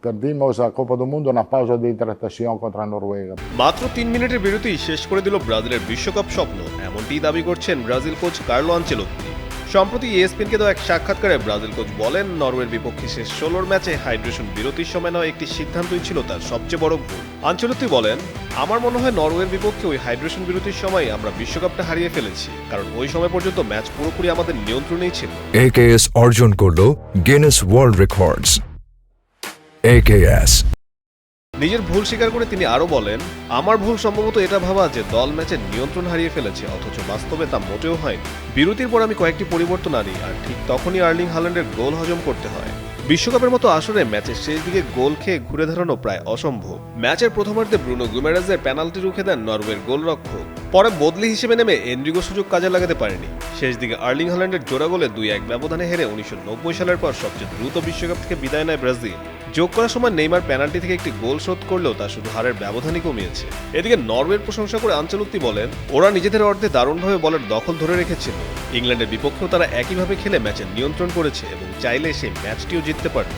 Perdimos a Copa do Mundo na pausa de hidratación contra a Noruega. মাত্র 3 মিনিটের বিরতিই শেষ করে দিল ব্রাজিলের বিশ্বকাপ স্বপ্ন, এমনটিই দাবি করছেন ব্রাজিল কোচ কার্লো আনচেলোত্তি। সম্প্রতি ESPNকে দেওয়া এক সাক্ষাৎকারে ব্রাজিল কোচ বলেন, নরওয়ের বিপক্ষে শেষ 16 ম্যাচে হাইড্রেশন বিরতির সময় নেওয়া একটি সিদ্ধান্তই ছিল তার সবচেয়ে বড় ভুল। আনচেলোত্তি বলেন, আমার মনে হয় নরওয়ের বিপক্ষে ওই হাইড্রেশন বিরতির সময় আমরা বিশ্বকাপটা হারিয়ে ফেলেছি, কারণ ওই সময় পর্যন্ত ম্যাচ পুরোপুরি আমাদের নিয়ন্ত্রণেই ছিল। AKS অর্জন করল গিনেস ওয়ার্ল্ড রেকর্ডস। AKS নিজের ভুল স্বীকার করে তিনি আরও বলেন, আমার ভুল সম্ভবত এটা ভাবা যে দল ম্যাচের নিয়ন্ত্রণ হারিয়ে ফেলেছে, অথচ বাস্তবে তা মোটেও হয়নি। বিরতির পর আমি কয়েকটি পরিবর্তন আনি, আর ঠিক তখনই আর্লিং হাল্যান্ডের গোল হজম করতে হয়। বিশ্বকাপের মতো আসরে ম্যাচের শেষ দিকে গোল খেয়ে ঘুরে দাঁড়ানো প্রায় অসম্ভব। ম্যাচের প্রথমার্ধে ব্রুনো গুইমারেজের পেনাল্টি রুখে দেন নরওয়ের গোলরক্ষক। পরে বদলি হিসেবে নেমে এনরিগো সুযোগ কাজে লাগাতে পারেনি। শেষ দিকে আর্লিং হাল্যান্ডের জোড়া গোলে 2-1 ব্যবধানে হেরে 1990 সালের পর সবচেয়ে দ্রুত বিশ্বকাপ থেকে বিদায় নেয় ব্রাজিল। যোগ করার সময় নেইমার পেনাল্টি থেকে একটি গোল শোধ করলেও তা শুধু হারের ব্যবধানই কমিয়েছে। এদিকে নরওয়ের প্রশংসা করে আনচেলোত্তি বলেন, ওরা নিজেদের অর্ধে দারুণভাবে বলের দখল ধরে রেখেছিল। ইংল্যান্ডের বিপক্ষেও তারা একইভাবে খেলে ম্যাচের নিয়ন্ত্রণ করেছে এবং চাইলে সেই ম্যাচটিও জিততে পারত।